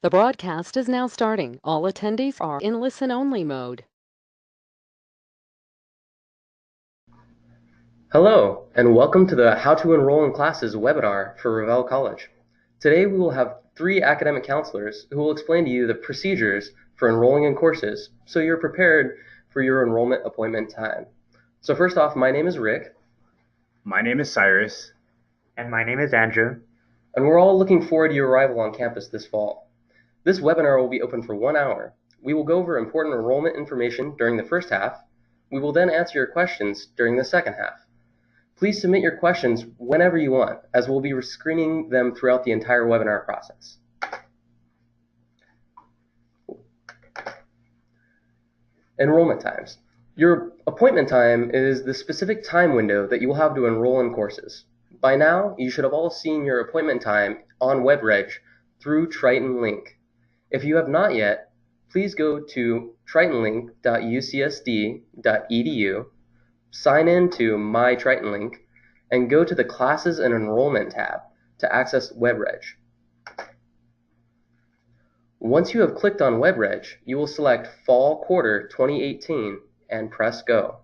The broadcast is now starting. All attendees are in listen-only mode. Hello, and welcome to the How to Enroll in Classes webinar for Revelle College. Today we will have 3 academic counselors who will explain to you the procedures for enrolling in courses so you're prepared for your enrollment appointment time. So first off, my name is Rick. My name is Cyrus. And my name is Andrew. And we're all looking forward to your arrival on campus this fall. This webinar will be open for 1 hour. We will go over important enrollment information during the first half. We will then answer your questions during the second half. Please submit your questions whenever you want, as we'll be screening them throughout the entire webinar process. Enrollment times. Your appointment time is the specific time window that you will have to enroll in courses. By now, you should have all seen your appointment time on WebReg through Triton Link. If you have not yet, please go to tritonlink.ucsd.edu, sign in to My Triton Link, and go to the Classes and Enrollment tab to access WebReg. Once you have clicked on WebReg, you will select Fall Quarter 2018 and press Go.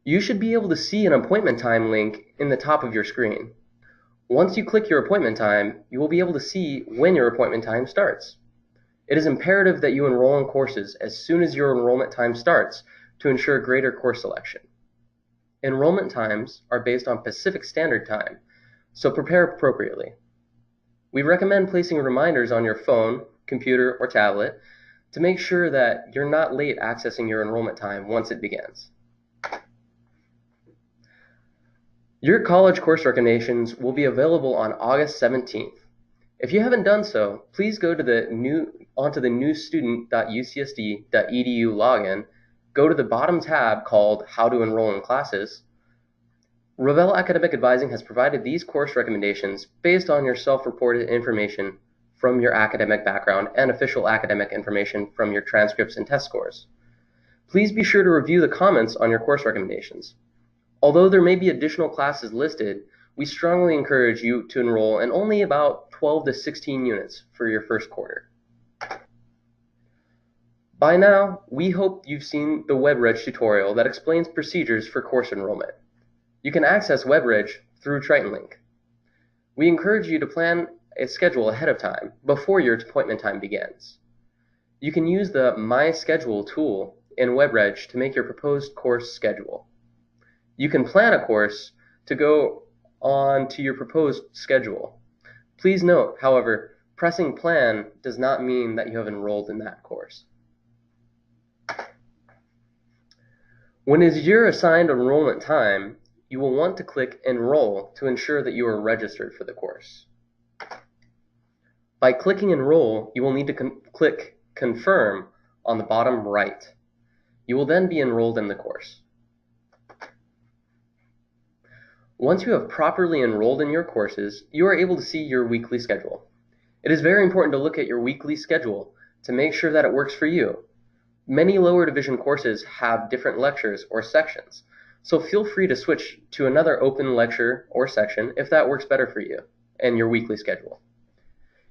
You should be able to see an appointment time link in the top of your screen. Once you click your appointment time, you will be able to see when your appointment time starts. It is imperative that you enroll in courses as soon as your enrollment time starts to ensure greater course selection. Enrollment times are based on Pacific Standard Time, so prepare appropriately. We recommend placing reminders on your phone, computer, or tablet to make sure that you're not late accessing your enrollment time once it begins. Your college course recommendations will be available on August 17th. If you haven't done so, please go to onto the newstudent.ucsd.edu login, go to the bottom tab called How to Enroll in Classes. Revelle Academic Advising has provided these course recommendations based on your self-reported information from your academic background and official academic information from your transcripts and test scores. Please be sure to review the comments on your course recommendations. Although there may be additional classes listed, we strongly encourage you to enroll in only about 12 to 16 units for your first quarter. By now, we hope you've seen the WebReg tutorial that explains procedures for course enrollment. You can access WebReg through Triton Link. We encourage you to plan a schedule ahead of time before your appointment time begins. You can use the My Schedule tool in WebReg to make your proposed course schedule. You can plan a course to go on to your proposed schedule. Please note, however, pressing plan does not mean that you have enrolled in that course. When it is your assigned enrollment time, you will want to click Enroll to ensure that you are registered for the course. By clicking Enroll, you will need to click Confirm on the bottom right. You will then be enrolled in the course. Once you have properly enrolled in your courses, you are able to see your weekly schedule. It is very important to look at your weekly schedule to make sure that it works for you. Many lower division courses have different lectures or sections, so feel free to switch to another open lecture or section if that works better for you and your weekly schedule.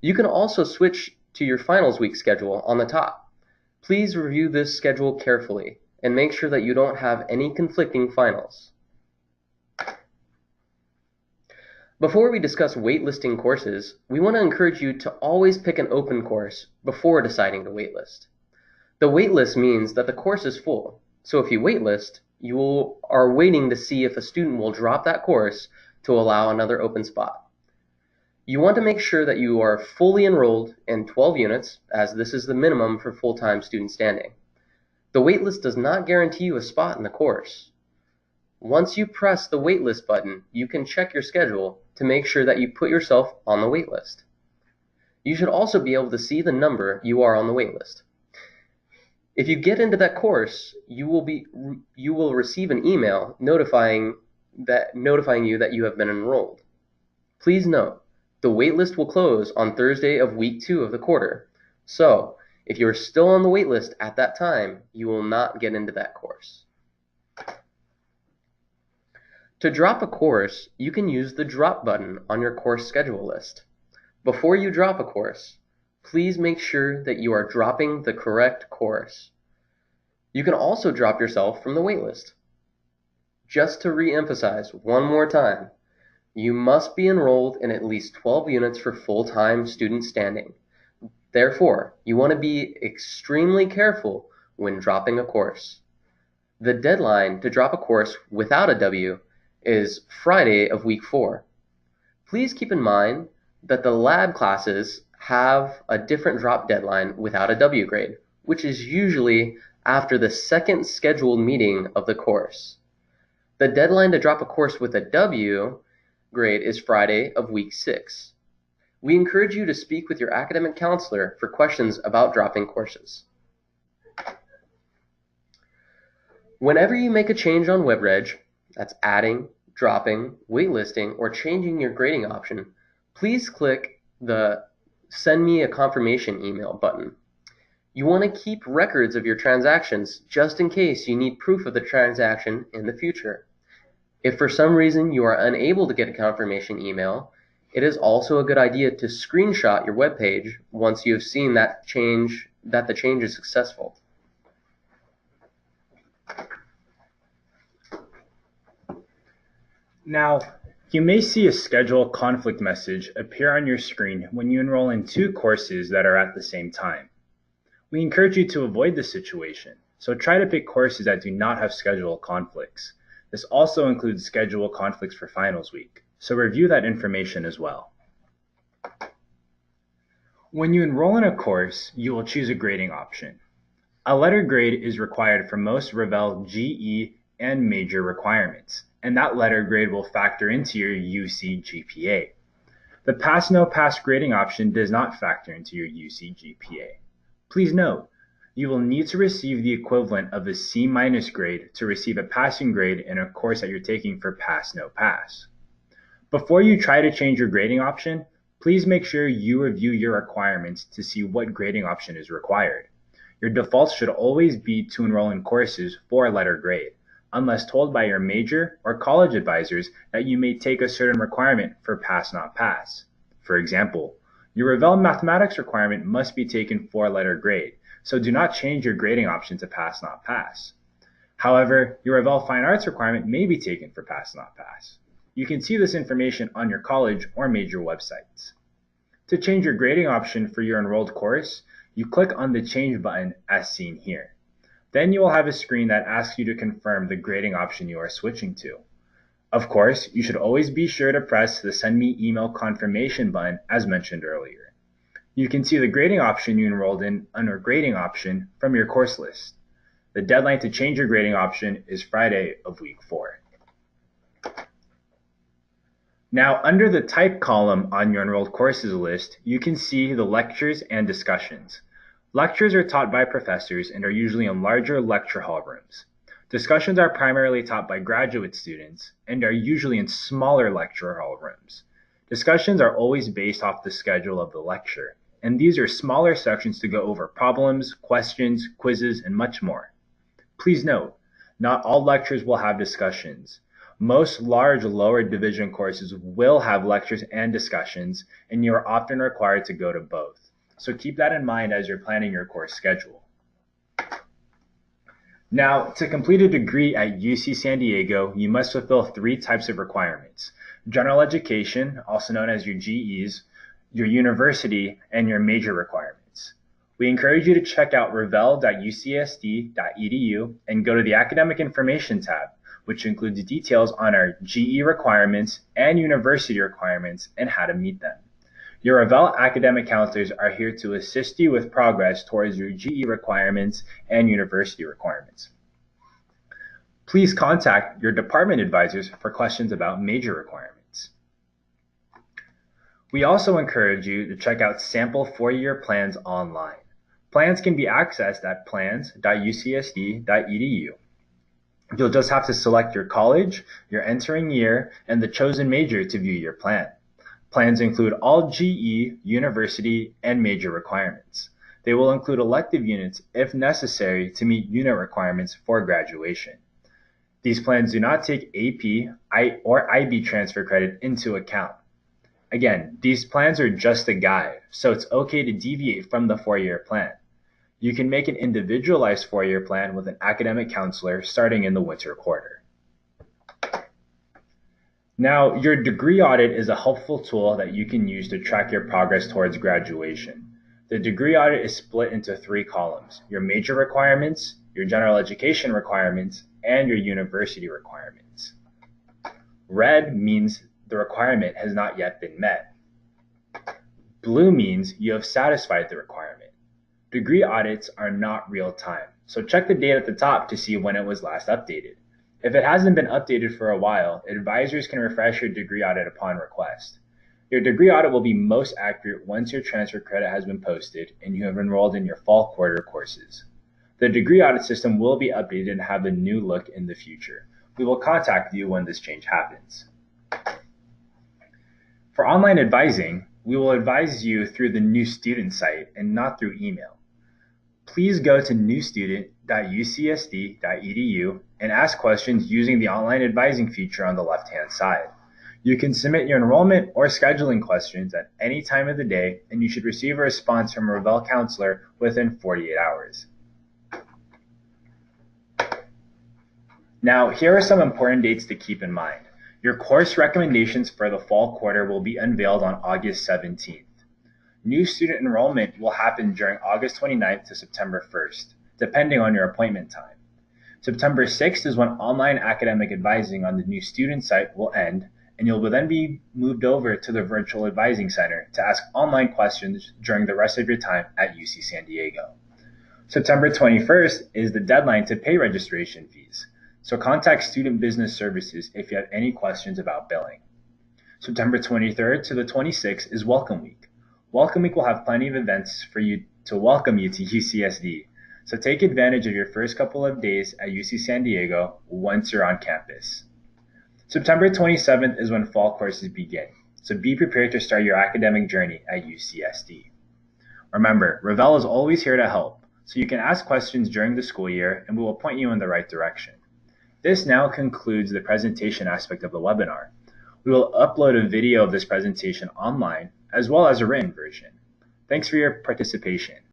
You can also switch to your finals week schedule on the top. Please review this schedule carefully and make sure that you don't have any conflicting finals. Before we discuss waitlisting courses, we want to encourage you to always pick an open course before deciding to waitlist. The waitlist means that the course is full, so if you waitlist, you are waiting to see if a student will drop that course to allow another open spot. You want to make sure that you are fully enrolled in 12 units, as this is the minimum for full-time student standing. The waitlist does not guarantee you a spot in the course. Once you press the waitlist button, you can check your schedule to make sure that you put yourself on the waitlist. You should also be able to see the number you are on the waitlist. If you get into that course, you will receive an email notifying you that you have been enrolled. Please note, the waitlist will close on Thursday of week 2 of the quarter. So, if you are still on the waitlist at that time, you will not get into that course. To drop a course, you can use the drop button on your course schedule list. Before you drop a course, please make sure that you are dropping the correct course. You can also drop yourself from the waitlist. Just to re-emphasize one more time, you must be enrolled in at least 12 units for full-time student standing. Therefore, you want to be extremely careful when dropping a course. The deadline to drop a course without a W is Friday of week 4. Please keep in mind that the lab classes have a different drop deadline without a W grade, which is usually after the second scheduled meeting of the course. The deadline to drop a course with a W grade is Friday of week 6. We encourage you to speak with your academic counselor for questions about dropping courses. Whenever you make a change on WebReg, that's adding, dropping, waitlisting, or changing your grading option, please click the Send Me a Confirmation Email button. You want to keep records of your transactions just in case you need proof of the transaction in the future. If for some reason you are unable to get a confirmation email, it is also a good idea to screenshot your web page once you have seen that the change is successful. Now, you may see a schedule conflict message appear on your screen when you enroll in 2 courses that are at the same time. We encourage you to avoid this situation, so try to pick courses that do not have schedule conflicts. This also includes schedule conflicts for finals week, so review that information as well. When you enroll in a course, you will choose a grading option. A letter grade is required for most Revell GE and major requirements, and that letter grade will factor into your UC GPA. The Pass/No Pass grading option does not factor into your UC GPA. Please note, you will need to receive the equivalent of a C- grade to receive a passing grade in a course that you're taking for Pass/No Pass. Before you try to change your grading option, please make sure you review your requirements to see what grading option is required. Your default should always be to enroll in courses for a letter grade, unless told by your major or college advisors that you may take a certain requirement for Pass/Not Pass. For example, your Revell mathematics requirement must be taken for a letter grade, so do not change your grading option to Pass/Not Pass. However, your Revell fine arts requirement may be taken for Pass/Not Pass. You can see this information on your college or major websites. To change your grading option for your enrolled course, you click on the Change button as seen here. Then you will have a screen that asks you to confirm the grading option you are switching to. Of course, you should always be sure to press the Send Me Email Confirmation button as mentioned earlier. You can see the grading option you enrolled in under Grading Option from your course list. The deadline to change your grading option is Friday of week 4. Now, under the Type column on your enrolled courses list, you can see the lectures and discussions. Lectures are taught by professors and are usually in larger lecture hall rooms. Discussions are primarily taught by graduate students and are usually in smaller lecture hall rooms. Discussions are always based off the schedule of the lecture, and these are smaller sections to go over problems, questions, quizzes, and much more. Please note, not all lectures will have discussions. Most large lower division courses will have lectures and discussions, and you are often required to go to both. So keep that in mind as you're planning your course schedule. Now, to complete a degree at UC San Diego, you must fulfill 3 types of requirements: general education, also known as your GEs, your university, and your major requirements. We encourage you to check out revell.ucsd.edu and go to the Academic Information tab, which includes details on our GE requirements and university requirements and how to meet them. Your Revell academic counselors are here to assist you with progress towards your GE requirements and university requirements. Please contact your department advisors for questions about major requirements. We also encourage you to check out sample 4-year plans online. Plans can be accessed at plans.ucsd.edu. You'll just have to select your college, your entering year, and the chosen major to view your plan. Plans include all GE, university, and major requirements. They will include elective units if necessary to meet unit requirements for graduation. These plans do not take AP or IB transfer credit into account. Again, these plans are just a guide, so it's okay to deviate from the 4-year plan. You can make an individualized 4-year plan with an academic counselor starting in the winter quarter. Now, your degree audit is a helpful tool that you can use to track your progress towards graduation. The degree audit is split into 3 columns: your major requirements, your general education requirements, and your university requirements. Red means the requirement has not yet been met. Blue means you have satisfied the requirement. Degree audits are not real time, so check the date at the top to see when it was last updated. If it hasn't been updated for a while, advisors can refresh your degree audit upon request. Your degree audit will be most accurate once your transfer credit has been posted and you have enrolled in your fall quarter courses. The degree audit system will be updated and have a new look in the future. We will contact you when this change happens. For online advising, we will advise you through the new student site and not through email. Please go to newstudent.ucsd.edu and ask questions using the online advising feature on the left-hand side. You can submit your enrollment or scheduling questions at any time of the day, and you should receive a response from a Revell counselor within 48 hours. Now, here are some important dates to keep in mind. Your course recommendations for the fall quarter will be unveiled on August 17th. New student enrollment will happen during August 29th to September 1st, depending on your appointment time. September 6th is when online academic advising on the new student site will end, and you will then be moved over to the Virtual Advising Center to ask online questions during the rest of your time at UC San Diego. September 21st is the deadline to pay registration fees, so contact Student Business Services if you have any questions about billing. September 23rd to the 26th is Welcome Week. Welcome Week will have plenty of events for you to welcome you to UCSD, so take advantage of your first couple of days at UC San Diego once you're on campus. September 27th is when fall courses begin, so be prepared to start your academic journey at UCSD. Remember, Revell is always here to help, so you can ask questions during the school year and we will point you in the right direction. This now concludes the presentation aspect of the webinar. We will upload a video of this presentation online as well as a written version. Thanks for your participation.